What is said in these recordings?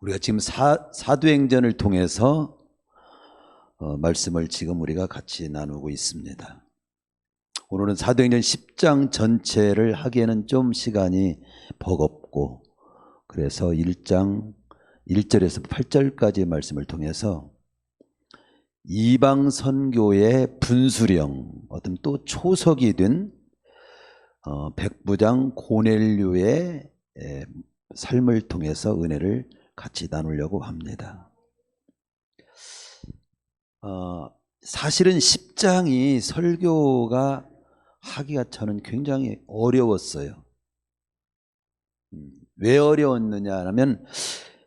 우리가 지금 사도행전을 통해서 말씀을 지금 우리가 같이 나누고 있습니다. 오늘은 사도행전 10장 전체를 하기에는 좀 시간이 버겁고, 그래서 1장 1절에서 8절까지의 말씀을 통해서 이방 선교의 분수령, 어떤 또 초석이 된 백부장 고넬료의 삶을 통해서 은혜를 같이 나누려고 합니다. 사실은 10장이 설교가 하기가 저는 굉장히 어려웠어요. 왜 어려웠느냐 하면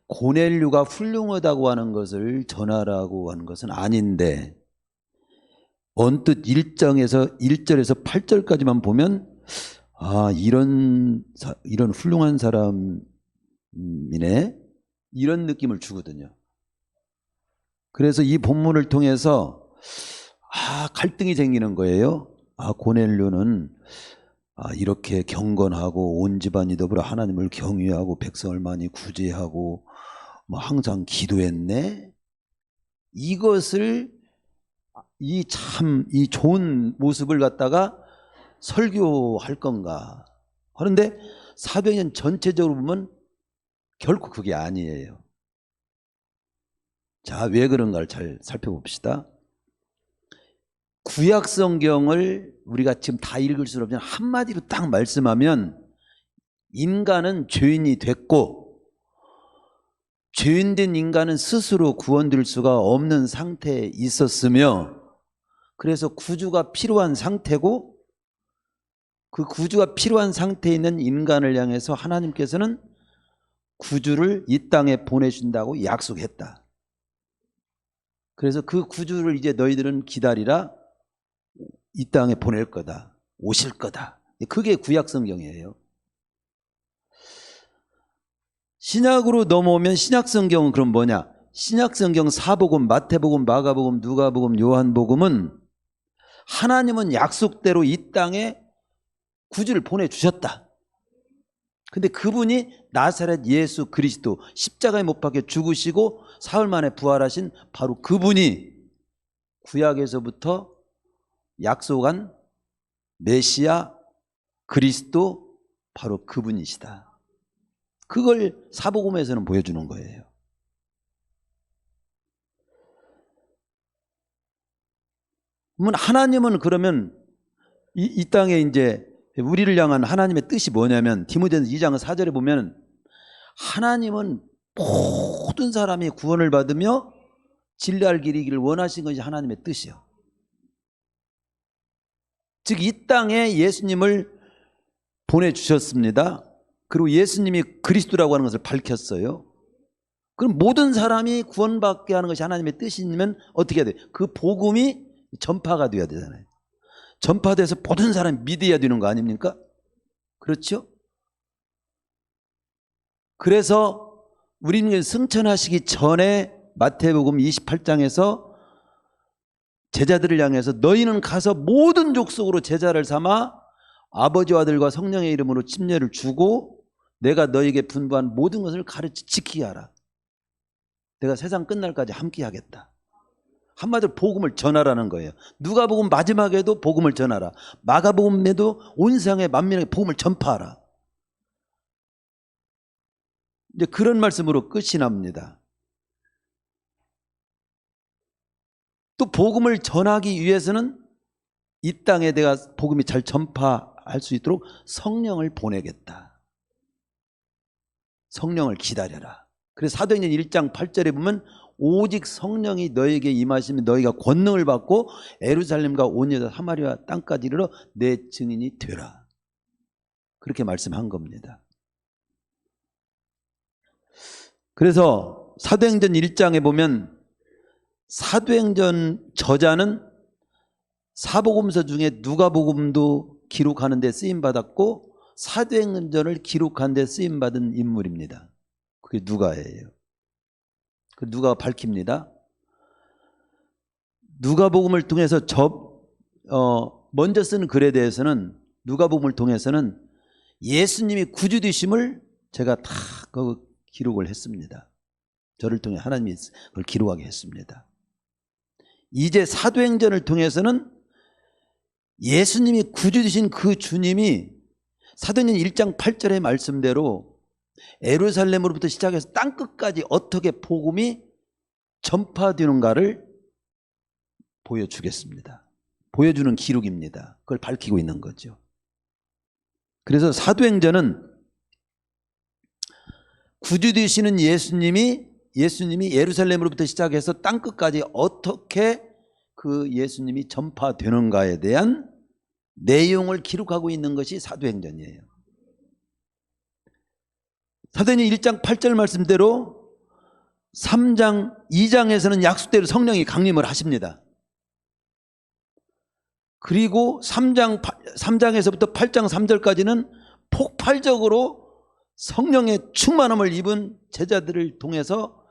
고넬료가 훌륭하다고 하는 것을 전하라고 하는 것은 아닌데, 언뜻 1장에서 1절에서 8절까지만 보면 이런 훌륭한 사람이네, 이런 느낌을 주거든요. 그래서 이 본문을 통해서 갈등이 생기는 거예요. 고넬료는 이렇게 경건하고 온 집안이 더불어 하나님을 경외하고 백성을 많이 구제하고 항상 기도했네. 이것을 이 좋은 모습을 갖다가 설교할 건가? 그런데 사도행전 전체적으로 보면 결코 그게 아니에요. 자, 왜 그런가를 잘 살펴봅시다. 구약 성경을 우리가 지금 다 읽을 수는 없지만 한마디로 딱 말씀하면, 인간은 죄인이 됐고 죄인된 인간은 스스로 구원될 수가 없는 상태에 있었으며, 그래서 구주가 필요한 상태고, 그 구주가 필요한 상태에 있는 인간을 향해서 하나님께서는 구주를 이 땅에 보내준다고 약속했다. 그래서 그 구주를 이제 너희들은 기다리라, 이 땅에 보낼 거다, 오실 거다. 그게 구약 성경이에요. 신약으로 넘어오면 신약 성경은 그럼 뭐냐? 신약 성경 사복음, 마태복음, 마가복음, 누가복음, 요한복음은 하나님은 약속대로 이 땅에 구주를 보내주셨다. 근데 그분이 나사렛 예수 그리스도, 십자가에 못 박혀 죽으시고 사흘 만에 부활하신 바로 그분이 구약에서부터 약속한 메시아 그리스도, 바로 그분이시다. 그걸 사복음에서는 보여주는 거예요. 그러면 하나님은 그러면 이 땅에 이제 우리를 향한 하나님의 뜻이 뭐냐면, 디모데전서 2장 4절에 보면 하나님은 모든 사람이 구원을 받으며 진리할 길이기를 원하신 것이 하나님의 뜻이요. 즉 이 땅에 예수님을 보내주셨습니다. 그리고 예수님이 그리스도라고 하는 것을 밝혔어요. 그럼 모든 사람이 구원받게 하는 것이 하나님의 뜻이면 어떻게 해야 돼요? 그 복음이 전파가 돼야 되잖아요. 전파돼서 모든 사람이 믿어야 되는 거 아닙니까? 그렇죠? 그래서 우리는 승천하시기 전에 마태복음 28장에서 제자들을 향해서 너희는 가서 모든 족속으로 제자를 삼아 아버지와 아들과 성령의 이름으로 침례를 주고 내가 너에게 분부한 모든 것을 가르치 지키게 하라. 내가 세상 끝날까지 함께 하겠다. 한마디로 복음을 전하라는 거예요. 누가복음 마지막에도 복음을 전하라. 마가복음에도 온 세상에 만민에게 복음을 전파하라. 이제 그런 말씀으로 끝이 납니다. 또 복음을 전하기 위해서는 이 땅에 내가 복음이 잘 전파할 수 있도록 성령을 보내겠다. 성령을 기다려라. 그래서 사도행전 1장 8절에 보면 오직 성령이 너에게 임하시면 너희가 권능을 받고 예루살렘과 온 유다 사마리아 땅까지 이르러 내 증인이 되라. 그렇게 말씀한 겁니다. 그래서 사도행전 1장에 보면 사도행전 저자는 사복음서 중에 누가복음도 기록하는 데 쓰임받았고 사도행전을 기록한 데 쓰임받은 인물입니다. 그게 누가예요. 그 누가가 밝힙니다. 누가복음을 통해서 먼저 쓴 글에 대해서는, 누가복음을 통해서는 예수님이 구주 되심을 제가 다 기록을 했습니다. 저를 통해 하나님이 그걸 기록하게 했습니다. 이제 사도행전을 통해서는 예수님이 구주 되신 그 주님이 사도행전 1장 8절의 말씀대로 예루살렘으로부터 시작해서 땅끝까지 어떻게 복음이 전파되는가를 보여주겠습니다. 보여주는 기록입니다. 그걸 밝히고 있는 거죠. 그래서 사도행전은 구주 되시는 예수님이 예루살렘으로부터 시작해서 땅끝까지 어떻게 그 예수님이 전파되는가에 대한 내용을 기록하고 있는 것이 사도행전이에요. 사도행전 1장 8절 말씀대로 3장 2장에서는 약속대로 성령이 강림을 하십니다. 그리고 3장에서부터 8장 3절까지는 폭발적으로 성령의 충만함을 입은 제자들을 통해서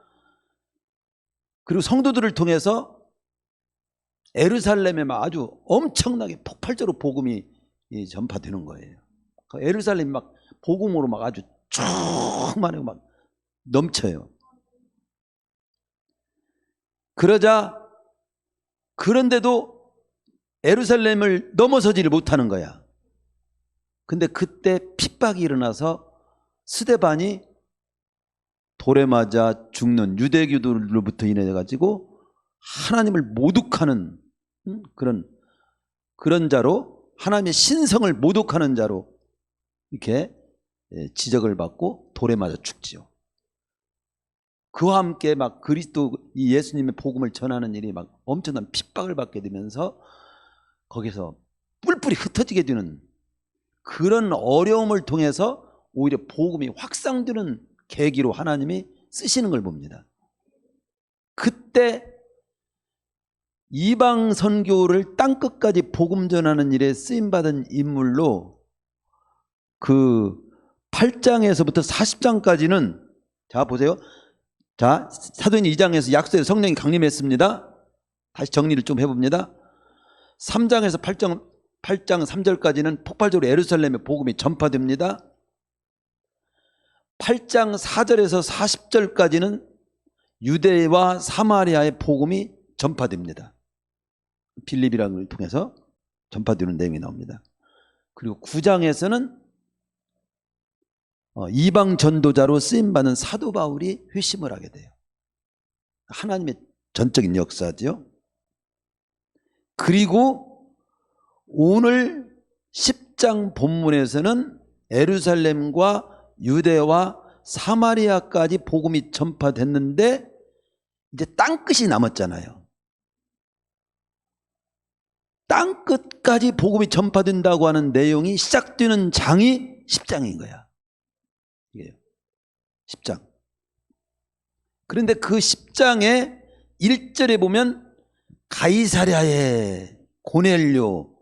그리고 성도들을 통해서 예루살렘에 막 아주 엄청나게 폭발적으로 복음이 전파되는 거예요. 예루살렘이 막 복음으로 막 아주 충만하고 막 넘쳐요. 그런데도 예루살렘을 넘어서지를 못하는 거야. 근데 그때 핍박이 일어나서 스데반이 돌에 맞아 죽는 유대교도로부터 인해 가지고 하나님을 모독하는 그런 자로, 하나님의 신성을 모독하는 자로 이렇게 지적을 받고 돌에 맞아 죽지요. 그와 함께 막 그리스도 이 예수님의 복음을 전하는 일이 막 엄청난 핍박을 받게 되면서 거기서 뿔뿔이 흩어지게 되는 그런 어려움을 통해서 오히려 복음이 확산되는 계기로 하나님이 쓰시는 걸 봅니다. 그때 이방 선교를 땅끝까지 복음 전하는 일에 쓰임받은 인물로 그 8장에서부터 40장까지는 자 보세요. 자, 사도행전 2장에서 약속의 성령이 강림했습니다. 다시 정리를 좀 해봅니다. 3장에서 8장 3절까지는 폭발적으로 예루살렘에 복음이 전파됩니다. 8장 4절에서 40절까지는 유대와 사마리아의 복음이 전파됩니다. 빌립이라는 걸 통해서 전파되는 내용이 나옵니다. 그리고 9장에서는 이방 전도자로 쓰임받는 사도 바울이 회심을 하게 돼요. 하나님의 전적인 역사죠. 그리고 오늘 10장 본문에서는 예루살렘과 유대와 사마리아까지 복음이 전파됐는데 이제 땅끝이 남았잖아요. 땅끝까지 복음이 전파된다고 하는 내용이 시작되는 장이 10장인 거야. 이게요. 10장. 그런데 그 10장의 1절에 보면 가이사랴의 고넬료,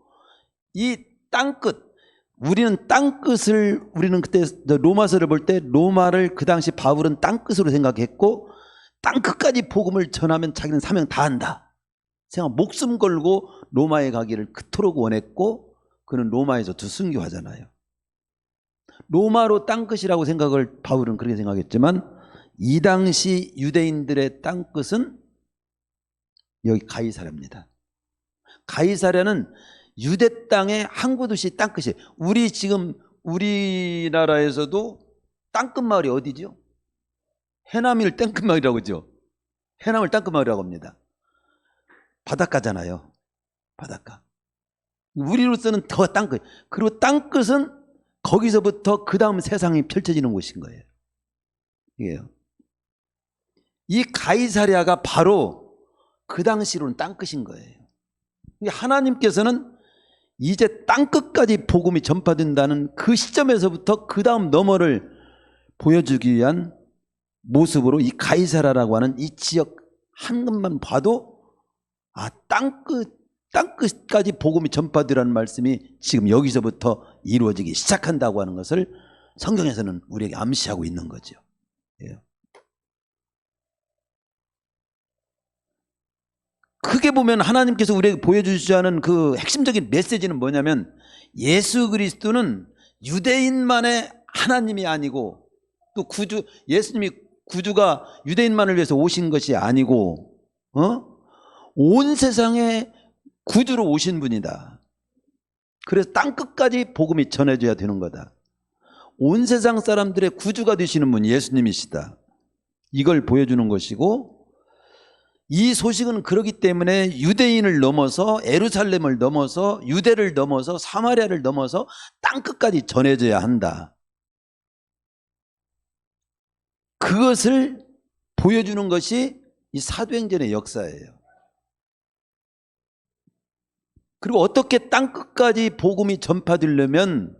이 땅끝, 우리는 그때 로마서를 볼 때 로마를 그 당시 바울은 땅끝으로 생각했고 땅끝까지 복음을 전하면 자기는 사명 다 한다 생각, 목숨 걸고 로마에 가기를 그토록 원했고 그는 로마에서도 순교하잖아요. 로마로 땅끝이라고 생각을 바울은 그렇게 생각했지만 이 당시 유대인들의 땅끝은 여기 가이사랴입니다. 가이사랴는 유대 땅의 한 곳이 땅끝이에요. 지금 우리나라에서도 땅끝 마을이 어디죠? 해남을 땅끝 마을이라고 하죠. 해남을 땅끝 마을이라고 합니다. 바닷가잖아요. 바닷가. 우리로서는 더 땅끝. 그리고 땅끝은 거기서부터 그 다음 세상이 펼쳐지는 곳인 거예요. 이게요. 이 가이사랴가 바로 그 당시로는 땅끝인 거예요. 하나님께서는 이제 땅끝까지 복음이 전파된다는 그 시점에서부터 그 다음 너머를 보여주기 위한 모습으로 이 가이사랴라고 하는 이 지역 한 것만 봐도 땅끝까지 복음이 전파되라는 말씀이 지금 여기서부터 이루어지기 시작한다고 하는 것을 성경에서는 우리에게 암시하고 있는 거죠. 예. 크게 보면 하나님께서 우리에게 보여주시자는 그 핵심적인 메시지는 뭐냐면 예수 그리스도는 유대인만의 하나님이 아니고 또 예수님이 구주가 유대인만을 위해서 오신 것이 아니고 온 세상에 구주로 오신 분이다. 그래서 땅끝까지 복음이 전해져야 되는 거다. 온 세상 사람들의 구주가 되시는 분 예수님이시다. 이걸 보여주는 것이고, 이 소식은 그렇기 때문에 유대인을 넘어서 예루살렘을 넘어서 유대를 넘어서 사마리아를 넘어서 땅끝까지 전해져야 한다. 그것을 보여주는 것이 이 사도행전의 역사예요. 그리고 어떻게 땅끝까지 복음이 전파되려면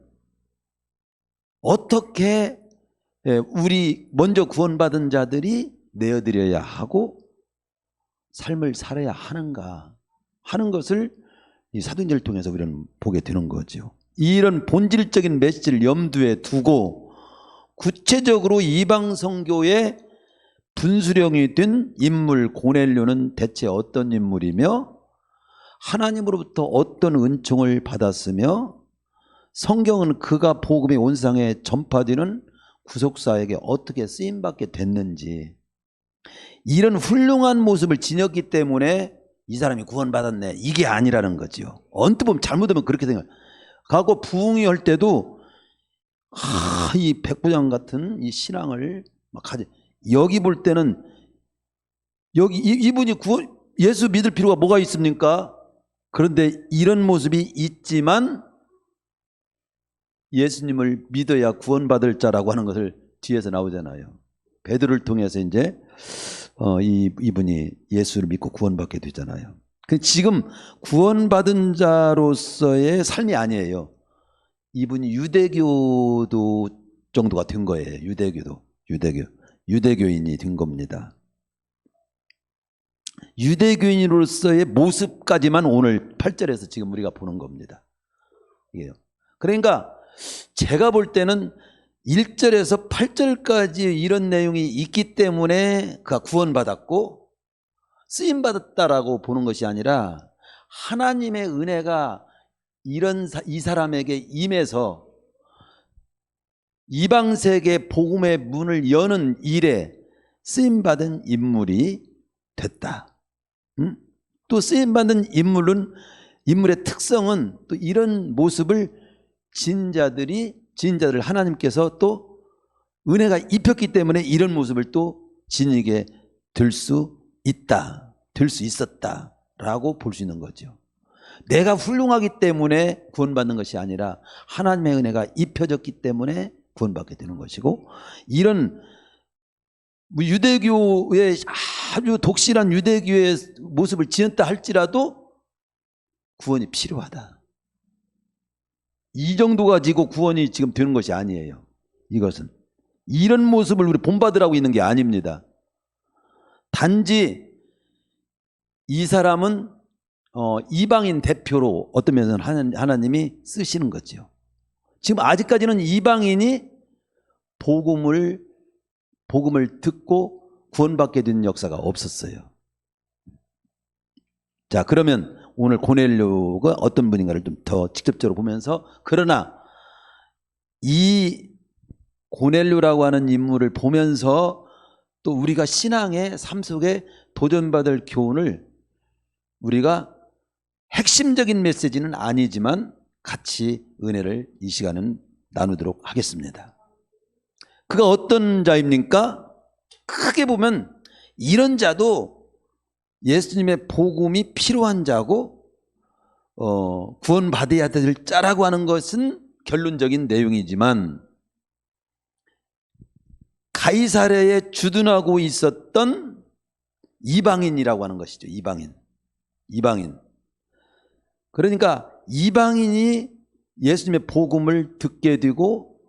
어떻게 우리 먼저 구원받은 자들이 내어드려야 하고 삶을 살아야 하는가 하는 것을 이 사도행전을 통해서 우리는 보게 되는 거죠. 이런 본질적인 메시지를 염두에 두고 구체적으로 이방 선교의 분수령이 된 인물 고넬료는 대체 어떤 인물이며 하나님으로부터 어떤 은총을 받았으며 성경은 그가 복음이 온 세상에 전파되는 구속사에게 어떻게 쓰임받게 됐는지, 이런 훌륭한 모습을 지녔기 때문에 이 사람이 구원받았네 이게 아니라는 거죠. 언뜻 보면 잘못하면 그렇게 생각해요. 과거 부흥이 할 때도 이 백부장 같은 이 신앙을 막 가지. 여기 볼 때는 여기 이분이 예수 믿을 필요가 뭐가 있습니까? 그런데 이런 모습이 있지만 예수님을 믿어야 구원받을 자라고 하는 것을 뒤에서 나오잖아요. 베드로를 통해서 이제 이분이 예수를 믿고 구원받게 되잖아요. 지금 구원받은 자로서의 삶이 아니에요. 이분이 유대교도 정도가 된 거예요. 유대교인이 된 겁니다. 유대교인으로서의 모습까지만 오늘 8절에서 지금 우리가 보는 겁니다. 이게요. 그러니까 제가 볼 때는 1절에서 8절까지 이런 내용이 있기 때문에 그가 구원받았고 쓰임받았다라고 보는 것이 아니라 하나님의 은혜가 이 사람에게 임해서 이방세계 복음의 문을 여는 일에 쓰임받은 인물이 됐다. 또 쓰임받은 인물의 특성은 또 이런 모습을 지인자들 하나님께서 또 은혜가 입혔기 때문에 이런 모습을 또 지니게 될 수 있었다라고 볼 수 있는 거죠. 내가 훌륭하기 때문에 구원받는 것이 아니라 하나님의 은혜가 입혀졌기 때문에 구원받게 되는 것이고, 이런 유대교의 아주 독실한 유대교의 모습을 지녔다 할지라도 구원이 필요하다. 이 정도 가지고 구원이 지금 되는 것이 아니에요. 이것은 이런 모습을 우리 본받으라고 있는 게 아닙니다. 단지 이 사람은 이방인 대표로 어떤 면에서는 하나님이 쓰시는 거죠. 지금 아직까지는 이방인이 복음을 듣고 구원받게 된 역사가 없었어요. 자, 그러면 오늘 고넬료가 어떤 분인가를 좀 더 직접적으로 보면서, 그러나 이 고넬료라고 하는 인물을 보면서 또 우리가 신앙의 삶 속에 도전받을 교훈을 우리가 핵심적인 메시지는 아니지만 같이 은혜를 이 시간은 나누도록 하겠습니다. 그가 어떤 자입니까? 크게 보면 이런 자도 예수님의 복음이 필요한 자고 구원받아야 될 자라고 하는 것은 결론적인 내용이지만, 가이사랴에 주둔하고 있었던 이방인이라고 하는 것이죠. 이방인. 그러니까 이방인이 예수님의 복음을 듣게 되고,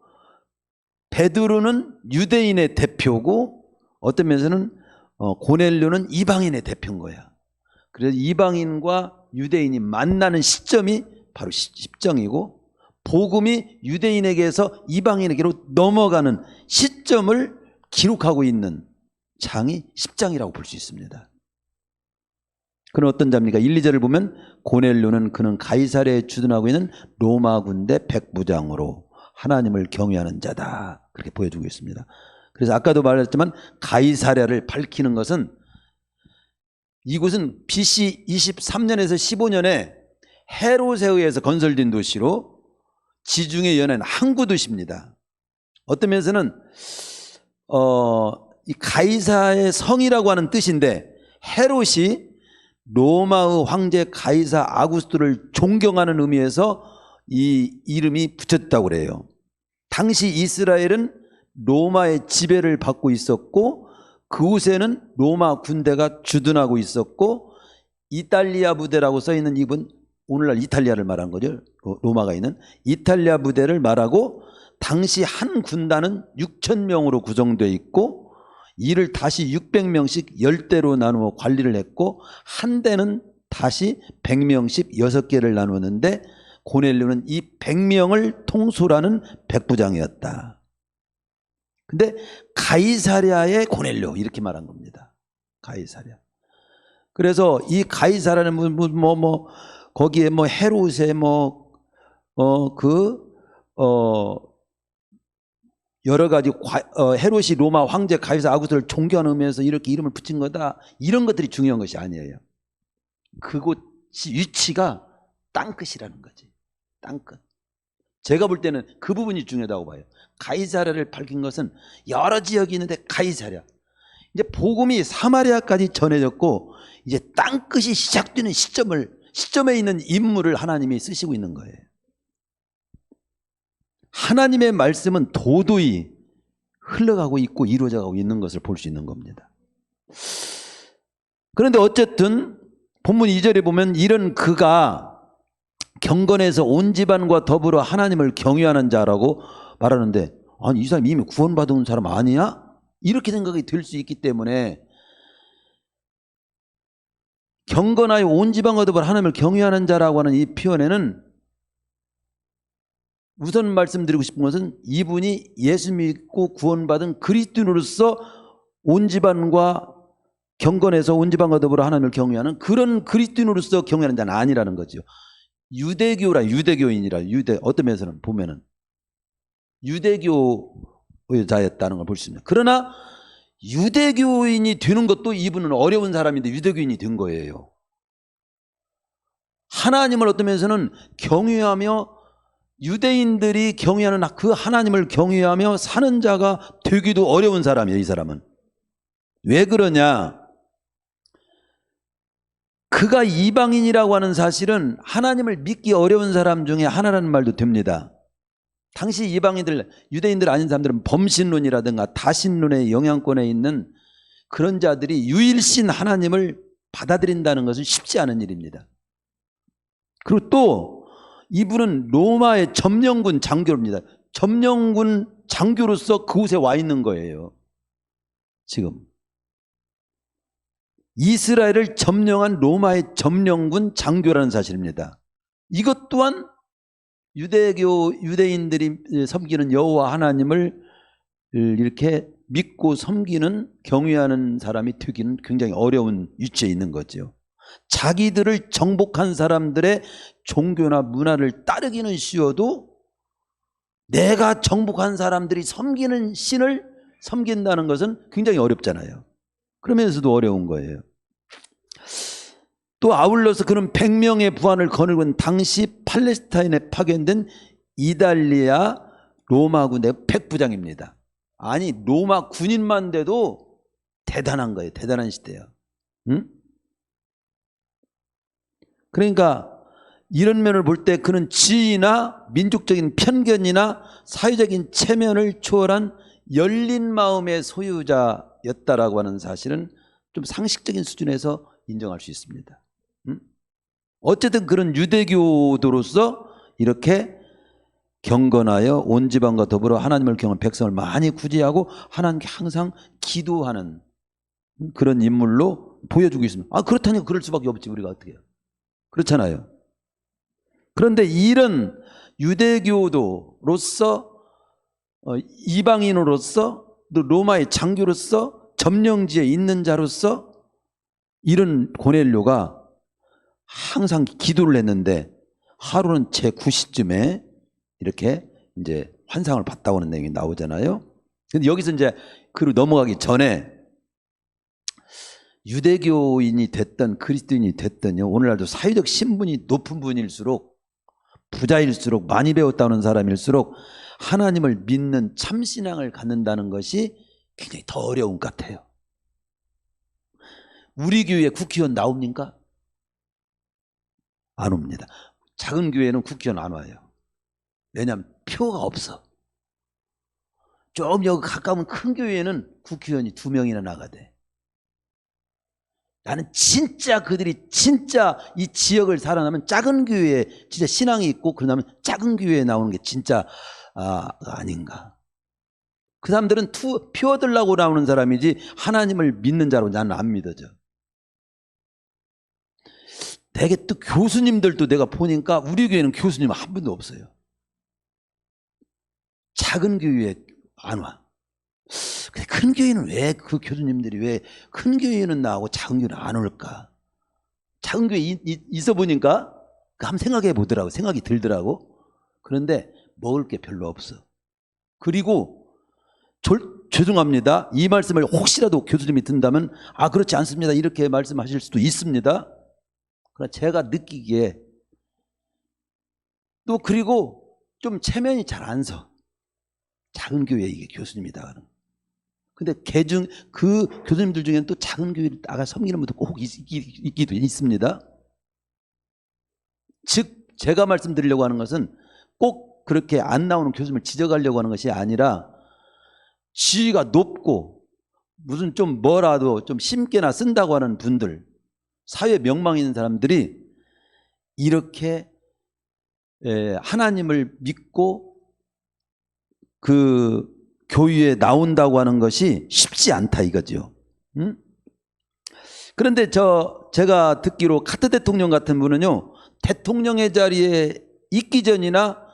베드로는 유대인의 대표고 어떤 면에서는 고넬료는 이방인의 대표인 거야. 그래서 이방인과 유대인이 만나는 시점이 바로 십정이고, 복음이 유대인에게서 이방인에게로 넘어가는 시점을 기록하고 있는 장이 10장이라고 볼 수 있습니다. 그는 어떤 자입니까? 1, 2절을 보면 고넬료는 그는 가이사랴에 주둔하고 있는 로마 군대 백부장으로 하나님을 경외하는 자다, 그렇게 보여주고 있습니다. 그래서 아까도 말했지만 가이사랴를 밝히는 것은 이곳은 BC 23년에서 15년에 헤롯에 의해서 건설된 도시로 지중해 연안 항구 도시입니다. 어떤 면에서는 이 가이사의 성이라고 하는 뜻인데 헤롯이 로마의 황제 가이사 아구스토를 존경하는 의미에서 이 이름이 붙였다고 그래요. 당시 이스라엘은 로마의 지배를 받고 있었고 그곳에는 로마 군대가 주둔하고 있었고 이탈리아 부대라고 써있는 이분, 오늘날 이탈리아를 말한 거죠. 로마가 있는 이탈리아 부대를 말하고 당시 한 군단은 6,000명으로 구성되어 있고 이를 다시 600명씩 10대로 나누어 관리를 했고 한 대는 다시 100명씩 6개를 나누었는데 고넬료는 이 100명을 통솔하는 백부장이었다. 근데 가이사랴의 고넬료 이렇게 말한 겁니다. 가이사랴. 그래서 이 가이사랴는 거기에 헤롯의 여러 가지 헤롯이 로마 황제 가이사 아구스토를 존경하는 의미에서 이렇게 이름을 붙인 거다. 이런 것들이 중요한 것이 아니에요. 그곳이 위치가 땅끝이라는 거지. 땅끝. 제가 볼 때는 그 부분이 중요하다고 봐요. 가이사랴를 밝힌 것은 여러 지역이 있는데 가이사랴. 이제 복음이 사마리아까지 전해졌고 이제 땅끝이 시작되는 시점에 있는 인물을 하나님이 쓰시고 있는 거예요. 하나님의 말씀은 도도히 흘러가고 있고 이루어져가고 있는 것을 볼 수 있는 겁니다. 그런데 어쨌든 본문 2절에 보면 이런 그가 경건에서 온 집안과 더불어 하나님을 경외하는 자라고 말하는데 아니 이 사람 이미 구원받은 사람 아니야? 이렇게 생각이 들 수 있기 때문에 경건하여 온 집안과 더불어 하나님을 경외하는 자라고 하는 이 표현에는 우선 말씀드리고 싶은 것은 이분이 예수 믿고 구원받은 그리스도인으로서 온 집안과 경건해서 온 집안과 더불어 하나님을 경외하는 그런 그리스도인으로서 경외하는 자는 아니라는 거죠. 유대교인이라 어떤 면에서는 보면은 유대교자였다는 걸 볼 수 있습니다. 그러나 유대교인이 되는 것도 이분은 어려운 사람인데 유대교인이 된 거예요. 하나님을 어떤 면에서는 경외하며 유대인들이 경외하는 그 하나님을 경외하며 사는 자가 되기도 어려운 사람이에요. 이 사람은. 왜 그러냐? 그가 이방인이라고 하는 사실은 하나님을 믿기 어려운 사람 중에 하나라는 말도 됩니다. 당시 이방인들, 유대인들 아닌 사람들은 범신론이라든가 다신론의 영향권에 있는 그런 자들이 유일신 하나님을 받아들인다는 것은 쉽지 않은 일입니다. 그리고 또 이분은 로마의 점령군 장교입니다. 점령군 장교로서 그곳에 와 있는 거예요. 지금 이스라엘을 점령한 로마의 점령군 장교라는 사실입니다. 이것 또한 유대인들이 섬기는 여호와 하나님을 이렇게 믿고 섬기는 경외하는 사람이 되기는 굉장히 어려운 위치에 있는 거죠. 자기들을 정복한 사람들의 종교나 문화를 따르기는 쉬워도 내가 정복한 사람들이 섬기는 신을 섬긴다는 것은 굉장히 어렵잖아요. 그러면서도 어려운 거예요. 또 아울러서 그는 100명의 부하를 거느린 당시 팔레스타인에 파견된 이탈리아 로마 군대 백부장입니다. 아니 로마 군인만 돼도 대단한 거예요. 대단한 시대예요. 응? 그러니까 이런 면을 볼 때 그는 지위나 민족적인 편견이나 사회적인 체면을 초월한 열린 마음의 소유자였다라고 하는 사실은 좀 상식적인 수준에서 인정할 수 있습니다. 어쨌든 그런 유대교도로서 이렇게 경건하여 온 집안과 더불어 하나님을 경외하는 백성을 많이 구제하고 하나님께 항상 기도하는 그런 인물로 보여주고 있습니다. 그렇다니까 그럴 수밖에 없지. 우리가 어떻게 해요? 그렇잖아요. 그런데 이런 유대교도로서 이방인으로서 또 로마의 장교로서 점령지에 있는 자로서 이런 고넬료가 항상 기도를 했는데 하루는 제 9시쯤에 이렇게 이제 환상을 봤다고 하는 내용이 나오잖아요. 근데 여기서 이제 그로 넘어가기 전에 유대교인이 됐든 그리스도인이 됐든요, 오늘날도 사회적 신분이 높은 분일수록, 부자일수록, 많이 배웠다는 사람일수록 하나님을 믿는 참신앙을 갖는다는 것이 굉장히 더 어려운 것 같아요. 우리 교회에 국회의원 나옵니까? 안 옵니다. 작은 교회는 국회의원 안 와요. 왜냐하면 표가 없어. 좀 여기 가까운 큰 교회에는 국회의원이 2명이나 나가대. 나는 진짜 그들이 진짜 이 지역을 살아나면 작은 교회에 진짜 신앙이 있고 그러면 작은 교회에 나오는 게 진짜 아닌가. 그 사람들은 표 얻으려고 나오는 사람이지 하나님을 믿는 자로 나는 안 믿어져. 되게 또 교수님들도 내가 보니까 우리 교회는 교수님 한 분도 없어요. 작은 교회에 안 와. 근데 큰 교회는 왜 그 교수님들이 왜 큰 교회는 나오고 작은 교회는 안 올까? 작은 교회 있어 보니까 한번 생각해 보더라고. 생각이 들더라고. 그런데 먹을 게 별로 없어. 그리고 죄송합니다. 이 말씀을 혹시라도 교수님이 든다면 그렇지 않습니다, 이렇게 말씀하실 수도 있습니다. 그러나 제가 느끼기에 또 그리고 좀 체면이 잘 안 서. 작은 교회 이게 교수님이다. 근데 그 교수님들 중에는 또 작은 교회를 나가 섬기는 분도 꼭 있기도 있습니다. 즉 제가 말씀드리려고 하는 것은 꼭 그렇게 안 나오는 교수님을 지적하려고 하는 것이 아니라 지위가 높고 무슨 좀 뭐라도 좀 심게나 쓴다고 하는 분들, 사회 명망 있는 사람들이 이렇게 하나님을 믿고 그 교회에 나온다고 하는 것이 쉽지 않다 이거죠. 응? 그런데 제가 듣기로 카트 대통령 같은 분은요, 대통령의 자리에 있기 전이나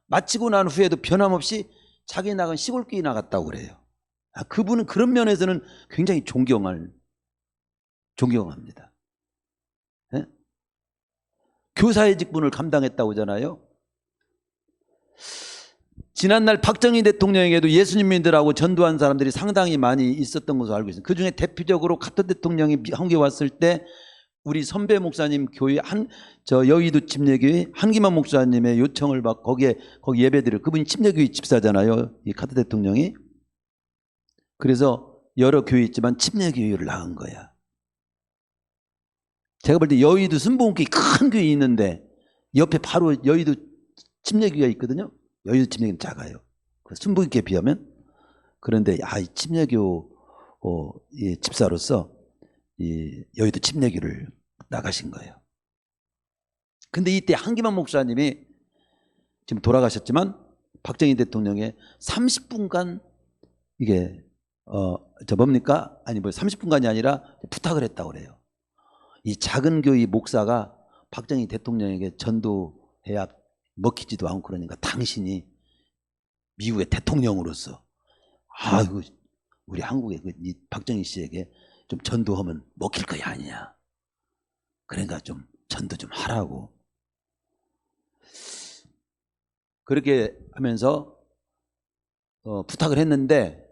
마치고 난 후에도 변함없이 자기 나간 시골교회 나갔다고 그래요. 그분은 그런 면에서는 굉장히 존경합니다. 네? 교사의 직분을 감당했다고 하잖아요. 지난날 박정희 대통령에게도 예수님 믿으라고 전도한 사람들이 상당히 많이 있었던 것으로 알고 있습니다. 그중에 대표적으로 카터 대통령이 한국에 왔을 때 우리 선배 목사님 교회 여의도 침례교회 한기만 목사님의 요청을 받고 거기 예배드려. 그분이 침례교회 집사잖아요, 이 카터 대통령이. 그래서 여러 교회 있지만 침례교회를 나간 거야. 제가 볼 때 여의도 순복음교회 큰 교회 있는데 옆에 바로 여의도 침례교회가 있거든요. 여의도 침례교회는 작아요. 순복음교회에 비하면. 그런데 이 침례교 이 집사로서 이 여의도 침례교회를 나가신 거예요. 근데 이때 한기만 목사님이 지금 돌아가셨지만 박정희 대통령의 30분간 이게 뭡니까? 아니 30분간이 아니라 부탁을 했다고 그래요. 이 작은 교회 목사가 박정희 대통령에게 전도해야 먹히지도 않고 그러니까 당신이 미국의 대통령으로서 우리 한국의 이 박정희 씨에게 좀 전도하면 먹힐 거야 아니냐. 그러니까 좀 전도 좀 하라고. 그렇게 하면서 부탁을 했는데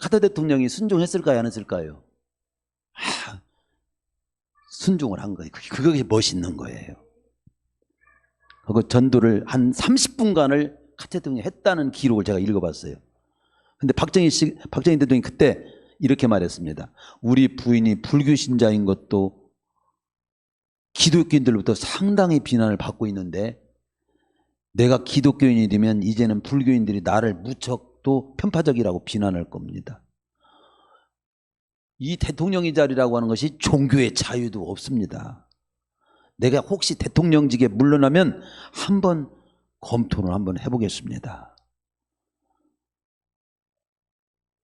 카터 대통령이 순종했을까요, 안 했을까요? 순종을 한 거예요. 그게 멋있는 거예요. 그 전도를 한 30분간을 카터 대통령이 했다는 기록을 제가 읽어봤어요. 근데 박정희 대통령이 그때 이렇게 말했습니다. 우리 부인이 불교 신자인 것도 기독교인들로부터 상당히 비난을 받고 있는데 내가 기독교인이 되면 이제는 불교인들이 나를 무척 또 편파적이라고 비난할 겁니다. 이 대통령의 자리라고 하는 것이 종교의 자유도 없습니다. 내가 혹시 대통령직에 물러나면 한번 검토를 한번 해보겠습니다.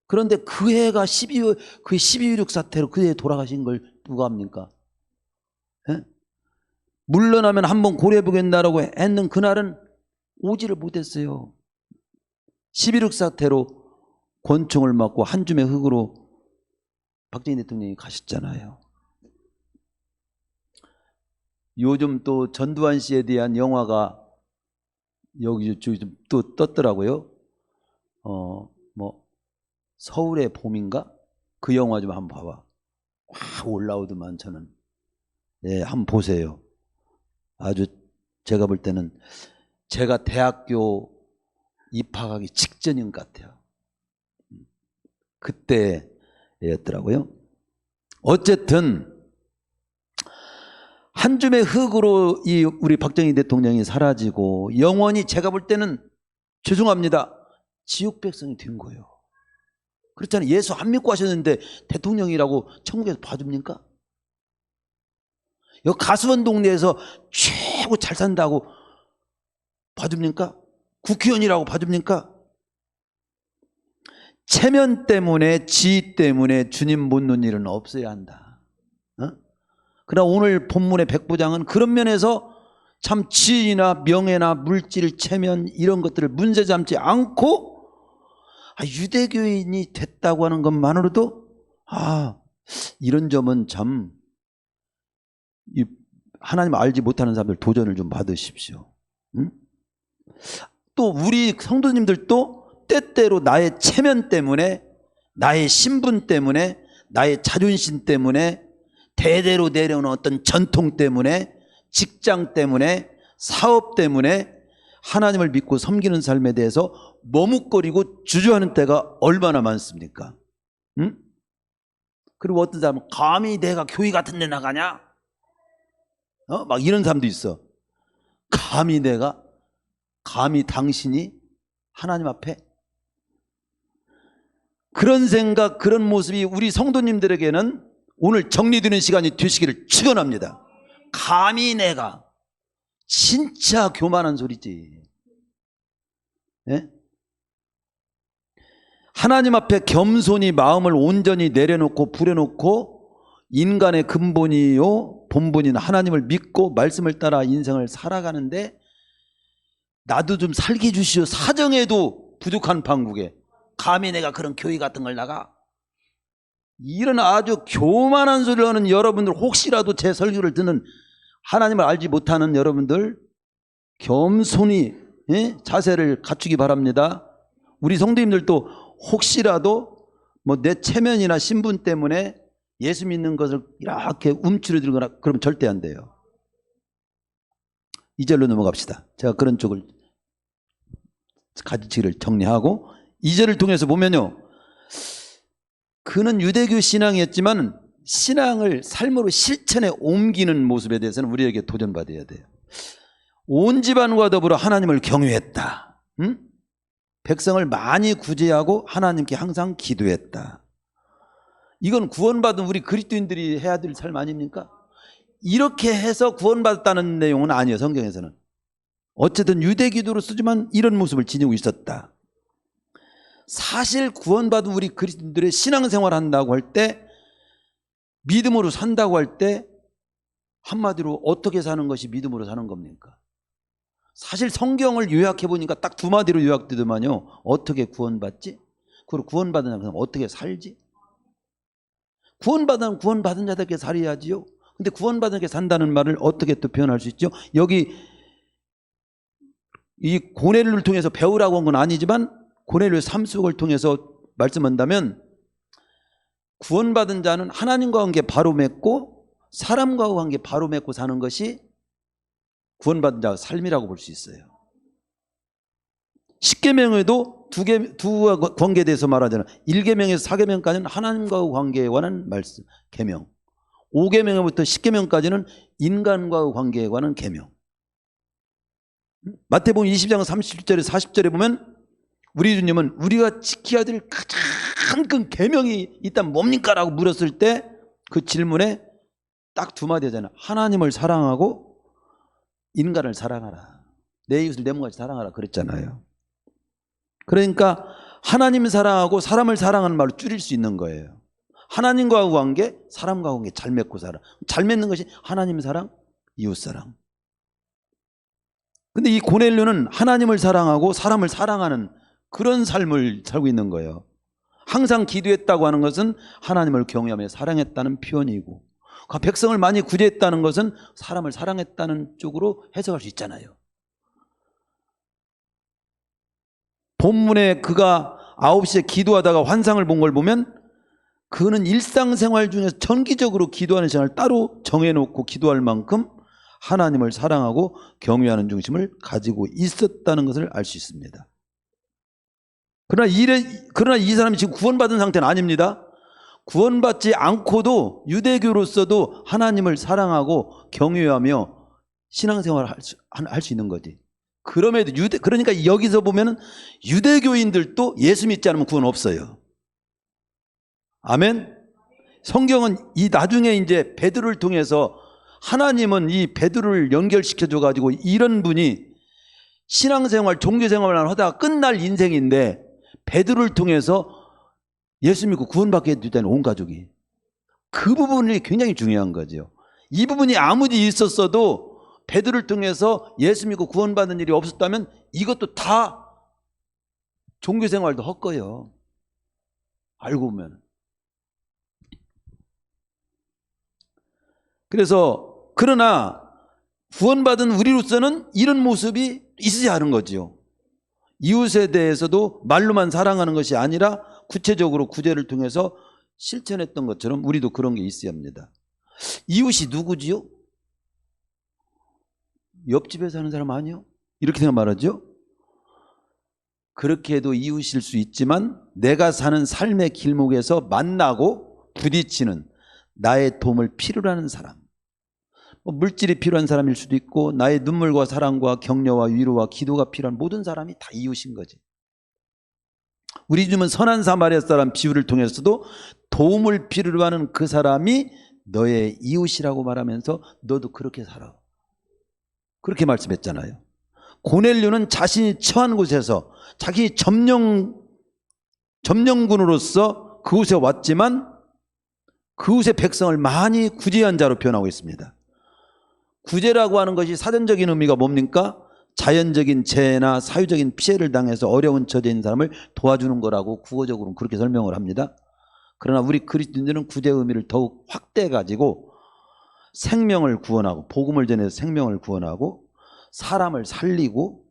그런데 그 해가 12.16 사태로 그 해에 돌아가신 걸 누가 합니까? 예? 물러나면 한번 고려해보겠다라고 했는 그날은 오지를 못했어요. 12.16 사태로 권총을 맞고 한 줌의 흙으로 박정희 대통령이 가셨잖아요. 요즘 또 전두환 씨에 대한 영화가 여기 또 떴더라고요. 뭐 서울의 봄인가? 그 영화 좀 한번 봐봐. 확 올라오더만 저는. 예, 한번 보세요. 아주 제가 볼 때는 제가 대학교 입학하기 직전인 것 같아요. 그때였더라고요. 어쨌든 한 줌의 흙으로 이 우리 박정희 대통령이 사라지고 영원히 제가 볼 때는 죄송합니다. 지옥 백성이 된 거예요. 그렇잖아요. 예수 안 믿고 하셨는데 대통령이라고 천국에서 봐줍니까? 여기 가수원 동네에서 최고 잘 산다고 봐줍니까? 국회의원이라고 봐줍니까? 체면 때문에 지위 때문에 주님 못 놓는 일은 없어야 한다. 그러나 오늘 본문의 백부장은 그런 면에서 참 지위나 명예나 물질, 체면 이런 것들을 문제 삼지 않고 유대교인이 됐다고 하는 것만으로도 이런 점은 참 하나님 알지 못하는 사람들 도전을 좀 받으십시오. 응? 또 우리 성도님들도 때때로 나의 체면 때문에, 나의 신분 때문에, 나의 자존심 때문에, 대대로 내려오는 어떤 전통 때문에, 직장 때문에, 사업 때문에 하나님을 믿고 섬기는 삶에 대해서 머뭇거리고 주저하는 때가 얼마나 많습니까? 응? 그리고 어떤 사람은 감히 내가 교회 같은 데 나가냐? 막 이런 사람도 있어. 감히 당신이 하나님 앞에? 그런 생각, 그런 모습이 우리 성도님들에게는 오늘 정리되는 시간이 되시기를 축원합니다. 감히 내가. 진짜 교만한 소리지. 예? 하나님 앞에 겸손히 마음을 온전히 내려놓고 부려놓고 인간의 근본이요 본본인 하나님을 믿고 말씀을 따라 인생을 살아가는데 나도 좀 살게 해주시오. 사정에도 부족한 판국에 감히 내가 그런 교회 같은 걸 나가? 이런 아주 교만한 소리를 하는 여러분들, 혹시라도 제 설교를 듣는 하나님을 알지 못하는 여러분들 겸손히 자세를 갖추기 바랍니다. 우리 성도님들도 혹시라도 뭐 내 체면이나 신분 때문에 예수 믿는 것을 이렇게 움츠러들거나 그러면 절대 안 돼요. 2절로 넘어갑시다. 제가 그런 쪽을 가지치기를 정리하고 2절을 통해서 보면요, 그는 유대교 신앙이었지만 신앙을 삶으로 실천에 옮기는 모습에 대해서는 우리에게 도전받아야 돼요. 온 집안과 더불어 하나님을 경외했다. 백성을 많이 구제하고 하나님께 항상 기도했다. 이건 구원받은 우리 그리스도인들이 해야 될 삶 아닙니까? 이렇게 해서 구원받았다는 내용은 아니에요. 성경에서는. 어쨌든 유대기도로 쓰지만 이런 모습을 지니고 있었다. 사실 구원받은 우리 그리스도인들의 신앙생활 한다고 할 때, 믿음으로 산다고 할 때 한마디로 어떻게 사는 것이 믿음으로 사는 겁니까? 사실 성경을 요약해 보니까 딱 두 마디로 요약되더만요. 어떻게 구원받지? 그리고 구원받은 자는 어떻게 살지? 구원받은 자들에게 살아야지요. 근데 구원받은 자에게 산다는 말을 어떻게 또 표현할 수 있죠? 여기 이 고넬료를 통해서 배우라고 한 건 아니지만 고넬료의 삶 속을 통해서 말씀한다면 구원받은 자는 하나님과 관계 바로 맺고 사람과 관계 바로 맺고 사는 것이 구원받은 자의 삶이라고 볼 수 있어요. 십계명에도 두 관계에 대해서 말하잖아요. 1계명에서 4계명까지는 하나님과의 관계에 관한 말씀, 계명. 5계명부터 10계명까지는 인간과의 관계에 관한 계명. 마태복음 20장 37절에 40절에 보면 우리 주님은 우리가 지켜야 될 가장 큰 계명이 있다면 뭡니까? 라고 물었을 때 그 질문에 딱 두 마디 하잖아요. 하나님을 사랑하고 인간을 사랑하라. 내 이웃을 내 몸같이 사랑하라 그랬잖아요. 그러니까 하나님 사랑하고 사람을 사랑하는 말로 줄일 수 있는 거예요. 하나님과의 관계, 사람과의 관계 잘 맺고 살아. 잘 맺는 것이 하나님 사랑, 이웃 사랑. 근데 이 고넬료는 하나님을 사랑하고 사람을 사랑하는 그런 삶을 살고 있는 거예요. 항상 기도했다고 하는 것은 하나님을 경외하며 사랑했다는 표현이고, 백성을 많이 구제했다는 것은 사람을 사랑했다는 쪽으로 해석할 수 있잖아요. 본문에 그가 9시에 기도하다가 환상을 본 걸 보면 그는 일상생활 중에서 정기적으로 기도하는 시간을 따로 정해놓고 기도할 만큼 하나님을 사랑하고 경외하는 중심을 가지고 있었다는 것을 알 수 있습니다. 그러나 이 사람이 지금 구원받은 상태는 아닙니다. 구원받지 않고도 유대교로서도 하나님을 사랑하고 경외하며 신앙생활을 할 수 있는 거지. 그럼에도 그러니까 여기서 보면은 유대교인들도 예수 믿지 않으면 구원 없어요. 아멘. 성경은 이 나중에 이제 베드로를 통해서 하나님은 이 베드로를 연결시켜 줘 가지고 이런 분이 신앙생활 종교생활을 하다가 끝날 인생인데 베드로를 통해서 예수 믿고 구원받게 되는 온 가족이, 그 부분이 굉장히 중요한 거죠. 이 부분이 아무리 있었어도 베드로를 통해서 예수 믿고 구원받는 일이 없었다면 이것도 다 종교생활도 헛거예요. 알고 보면. 그래서 그러나 구원받은 우리로서는 이런 모습이 있어야 하는 거죠. 이웃에 대해서도 말로만 사랑하는 것이 아니라 구체적으로 구제를 통해서 실천했던 것처럼 우리도 그런 게 있어야 합니다. 이웃이 누구지요? 옆집에 사는 사람 아니요? 이렇게 생각 말하죠. 그렇게 해도 이웃일 수 있지만 내가 사는 삶의 길목에서 만나고 부딪히는 나의 도움을 필요로 하는 사람, 물질이 필요한 사람일 수도 있고 나의 눈물과 사랑과 격려와 위로와 기도가 필요한 모든 사람이 다 이웃인 거지. 우리 주님은 선한 사마리아 사람 비유를 통해서도 도움을 필요로 하는 그 사람이 너의 이웃이라고 말하면서 너도 그렇게 살아, 그렇게 말씀했잖아요. 고넬료는 자신이 처한 곳에서 자기 점령군으로서 그곳에 왔지만 그곳의 백성을 많이 구제한 자로 표현하고 있습니다. 구제라고 하는 것이 사전적인 의미가 뭡니까? 자연적인 재해나 사유적인 피해를 당해서 어려운 처지에 있는 사람을 도와주는 거라고 구어적으로는 그렇게 설명을 합니다. 그러나 우리 그리스도인들은 구제의 의미를 더욱 확대해 가지고 생명을 구원하고, 복음을 전해서 생명을 구원하고 사람을 살리고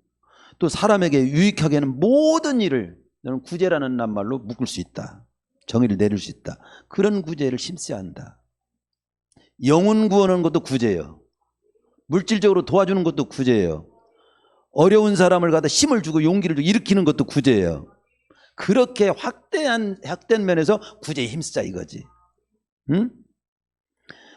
또 사람에게 유익하게 하는 모든 일을 너는 구제라는 말로 묶을 수 있다. 정의를 내릴 수 있다. 그런 구제를 힘써야 한다. 영혼 구원하는 것도 구제예요. 물질적으로 도와주는 것도 구제예요. 어려운 사람을 갖다 힘을 주고 용기를 주고 일으키는 것도 구제예요. 그렇게 확대된 면에서 구제에 힘쓰자 이거지. 응?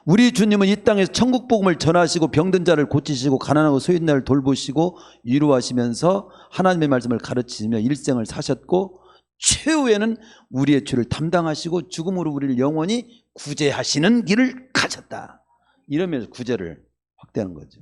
우리 주님은 이 땅에서 천국 복음을 전하시고 병든 자를 고치시고 가난하고 소외된 자를 돌보시고 위로하시면서 하나님의 말씀을 가르치시며 일생을 사셨고 최후에는 우리의 죄를 담당하시고 죽음으로 우리를 영원히 구제하시는 길을 가셨다. 이러면서 구제를 확대하는 거죠.